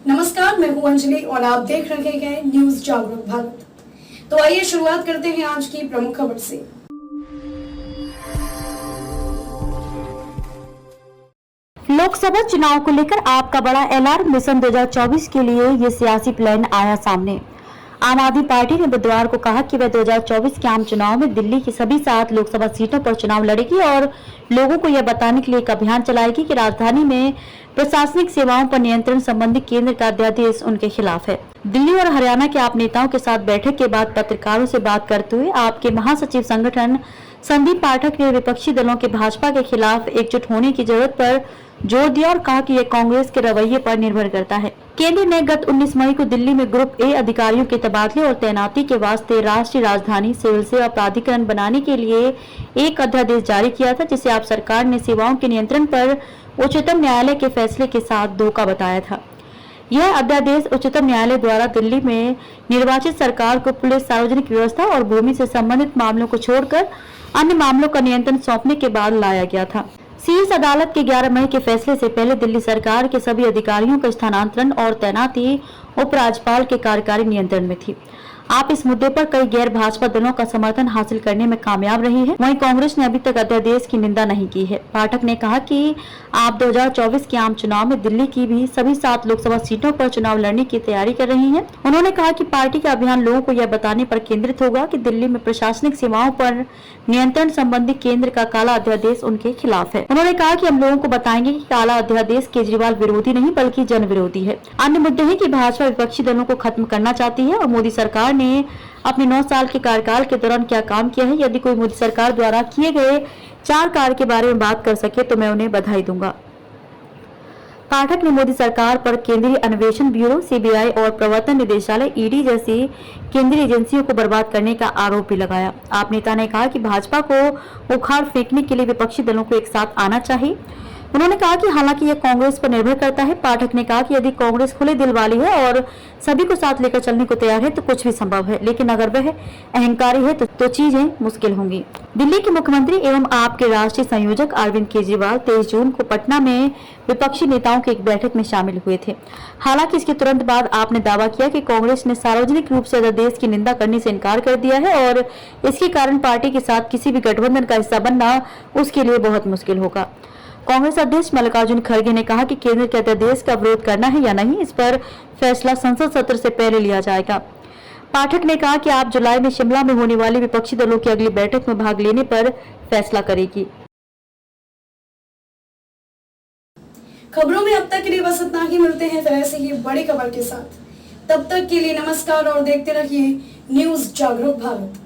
नमस्कार, मैं हूं अंजलि और आप देख रहे हैं न्यूज जागरूक भारत। तो आइए शुरुआत करते हैं आज की प्रमुख खबर से। लोकसभा चुनाव को लेकर आपका बड़ा एलान। मिशन 2024 के लिए ये सियासी प्लान आया सामने। आम आदमी पार्टी ने बुधवार को कहा कि वह 2024 के आम चुनाव में दिल्ली की सभी 7 लोकसभा सीटों पर चुनाव लड़ेगी और लोगों को यह बताने के लिए एक अभियान चलाएगी कि राजधानी में प्रशासनिक सेवाओं पर नियंत्रण संबंधी केंद्र का अध्यादेश उनके खिलाफ है। दिल्ली और हरियाणा के आप नेताओं के साथ बैठक के बाद पत्रकारों से बात करते हुए आपके महासचिव संगठन संदीप पाठक ने विपक्षी दलों के भाजपा के खिलाफ एकजुट होने की जरूरत पर जोर दिया और कहा कि यह कांग्रेस के रवैये पर निर्भर करता है। केंद्र ने गत 19 मई को दिल्ली में ग्रुप ए अधिकारियों के तबादले और तैनाती के वास्ते राष्ट्रीय राजधानी सिविल सेवा प्राधिकरण बनाने के लिए एक अध्यादेश जारी किया था, जिसे आप सरकार ने सेवाओं के नियंत्रण पर उच्चतम न्यायालय के फैसले के साथ धोखा बताया था। यह अध्यादेश उच्चतम न्यायालय द्वारा दिल्ली में निर्वाचित सरकार को पुलिस, सार्वजनिक व्यवस्था और भूमि से संबंधित मामलों को छोड़कर अन्य मामलों का नियंत्रण सौंपने के बाद लाया गया था। शीर्ष अदालत के 11 मई के फैसले से पहले दिल्ली सरकार के सभी अधिकारियों का स्थानांतरण और तैनाती उपराज्यपाल के कार्यकारी नियंत्रण में थी। आप इस मुद्दे पर कई गैर भाजपा दलों का समर्थन हासिल करने में कामयाब रही है। वहीं कांग्रेस ने अभी तक अध्यादेश की निंदा नहीं की है। पाठक ने कहा कि आप 2024 के आम चुनाव में दिल्ली की भी सभी 7 लोकसभा सीटों पर चुनाव लड़ने की तैयारी कर रही हैं। उन्होंने कहा कि पार्टी का अभियान लोगों को यह बताने पर केंद्रित होगा कि दिल्ली में प्रशासनिक सेवाओं पर नियंत्रण संबंधी केंद्र का काला अध्यादेश उनके खिलाफ है। उन्होंने कहा कि हम लोगों को बताएंगे कि काला अध्यादेश केजरीवाल विरोधी नहीं बल्कि जन विरोधी है। अन्य मुद्दे है कि भाजपा विपक्षी दलों को खत्म करना चाहती है और मोदी सरकार ने अपने 9 साल के कार्यकाल के दौरान क्या काम किया है। यदि कोई मोदी सरकार द्वारा किए गए 4 कार्य के बारे में बात कर सके तो मैं उन्हें बधाई दूंगा। पाठक ने मोदी सरकार पर केंद्रीय अन्वेषण ब्यूरो सीबीआई और प्रवर्तन निदेशालय ईडी जैसी केंद्रीय एजेंसियों को बर्बाद करने का आरोप भी लगाया। आप नेता ने कहा कि भाजपा को उखाड़ फेंकने के लिए विपक्षी दलों को एक साथ आना चाहिए। उन्होंने कहा कि हालांकि यह कांग्रेस पर निर्भर करता है। पाठक ने कहा कि यदि कांग्रेस खुले दिल वाली है और सभी को साथ लेकर चलने को तैयार है तो कुछ भी संभव है, लेकिन अगर वह अहंकारी है तो चीजें मुश्किल होंगी। दिल्ली के मुख्यमंत्री एवं आपके राष्ट्रीय संयोजक अरविंद केजरीवाल 23 जून को पटना में विपक्षी नेताओं की एक बैठक में शामिल हुए थे। हालांकि इसके तुरंत बाद आपने दावा किया कि कांग्रेस ने सार्वजनिक रूप से अध्यादेश की निंदा करने से इनकार कर दिया है और इसके कारण पार्टी के साथ किसी भी गठबंधन का हिस्सा बनना उसके लिए बहुत मुश्किल होगा। कांग्रेस अध्यक्ष मल्लिकार्जुन खड़गे ने कहा कि केंद्र के अध्यादेश का विरोध करना है या नहीं, इस पर फैसला संसद सत्र से पहले लिया जाएगा। पाठक ने कहा कि आप जुलाई में शिमला में होने वाली विपक्षी दलों की अगली बैठक में भाग लेने पर फैसला करेगी। खबरों में अब तक के लिए बस इतना ही। मिलते हैं फिर ऐसे ही बड़ी खबर के साथ। तब तक के लिए नमस्कार और देखते रहिए न्यूज जागरूक भारत।